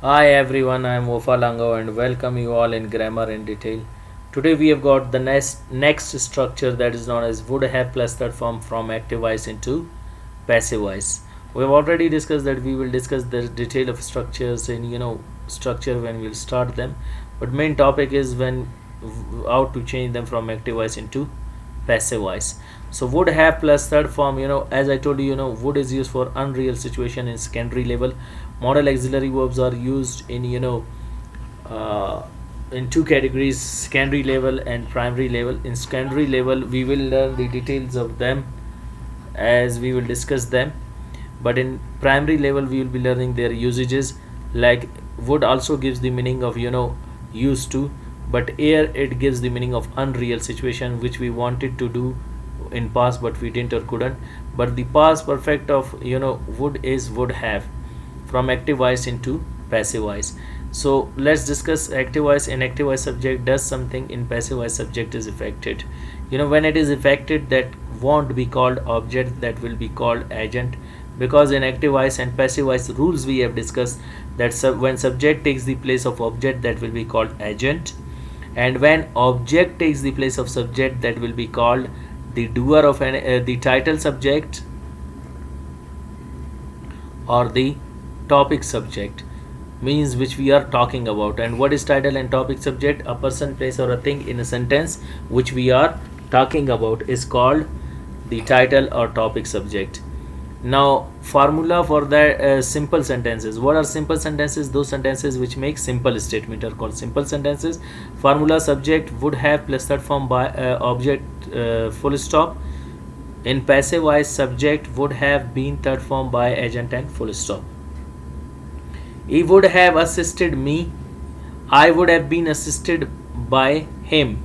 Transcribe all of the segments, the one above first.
Hi everyone, I am Wofa Lango and welcome you all in Grammar in Detail. Today we have got the next structure that is known as would have plus third form from active voice into passive voice. We have already discussed that we will discuss the detail of structures in structure when we'll start them, but main topic is when how to change them from active voice into passive voice. So would have plus third form, as I told you, would is used for unreal situation in secondary level. Modal auxiliary verbs are used in uh, in two categories, secondary level and primary level. In secondary level we will learn the details of them as we will discuss them, but in primary level we will be learning their usages. Like would also gives the meaning of used to, but here it gives the meaning of unreal situation which we wanted to do in past but we didn't or couldn't. But the past perfect of would is would have from active voice into passive voice. So let's discuss active voice. In active voice subject does something, in passive voice subject is affected. When it is affected, that won't be called object, that will be called agent, because in active voice and passive voice rules we have discussed that when subject takes the place of object, that will be called agent, and when object takes the place of subject, that will be called the doer of the title subject or the topic subject, means which we are talking about. And what is title and topic subject? A person, place or a thing in a sentence which we are talking about is called the title or topic subject. Now formula for that, simple sentences. What are simple sentences? Those sentences which make simple statement are called simple sentences. Formula: subject would have plus third form by object full stop. In passive voice, subject would have been third form by agent and full stop. He would have assisted me. I would have been assisted by him.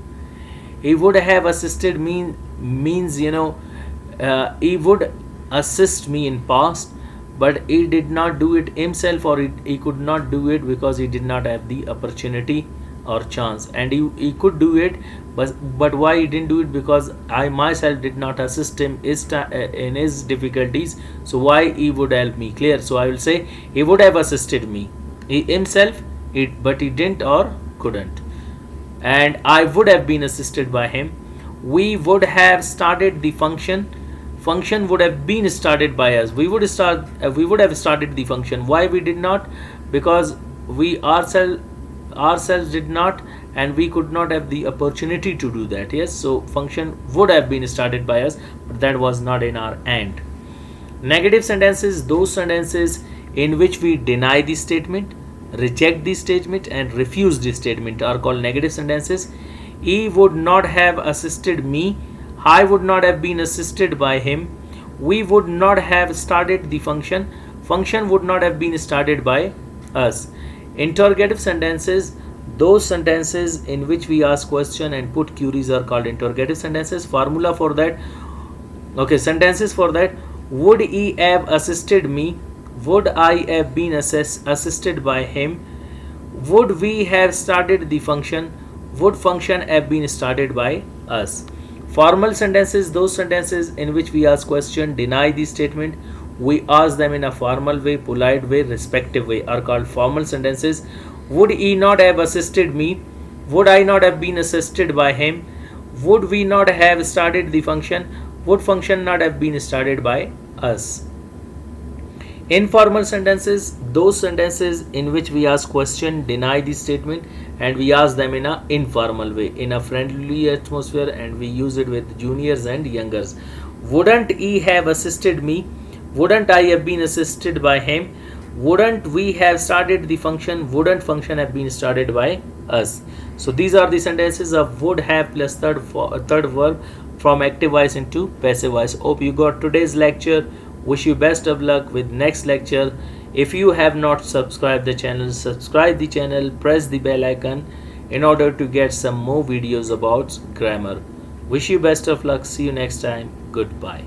He would have assisted me means he would assist me in past, but he did not do it himself, or he could not do it because he did not have the opportunity or chance. And he could do it, but why he didn't do it? Because I myself did not assist him in his difficulties. So why he would help me? Clear? So I will say he would have assisted me himself, but he didn't or couldn't. And I would have been assisted by him. We would have started the function. Function would have been started by us. We would have started the function. Why we did not? Because we ourselves did not, and we could not have the opportunity to do that. Yes, so function would have been started by us, but that was not in our hand. Negative sentences: those sentences in which we deny the statement, reject the statement, and refuse the statement are called negative sentences. He would not have assisted me. I would not have been assisted by him. We would not have started the function. Function would not have been started by us. Interrogative sentences: those sentences in which we ask question and put queries are called interrogative sentences. Formula for that, sentences for that: would he have assisted me? Would I have been assisted by him? Would we have started the function? Would function have been started by us? Formal sentences: those sentences in which we ask question, deny the statement, we ask them in a formal way, polite way, respective way are called formal sentences. Would he not have assisted me? Would I not have been assisted by him? Would we not have started the function? Would function not have been started by us? Informal sentences: those sentences in which we ask question, deny the statement, and we ask them in a informal way, in a friendly atmosphere, and we use it with juniors and youngers. Wouldn't he have assisted me? Wouldn't I have been assisted by him? Wouldn't we have started the function? Wouldn't function have been started by us? So these are the sentences of would have plus third verb from active voice into passive voice. Hope you got today's lecture. Wish you best of luck with next lecture. If you have not subscribed the channel, subscribe the channel, press the bell icon in order to get some more videos about grammar. Wish you best of luck. See you next time. Goodbye.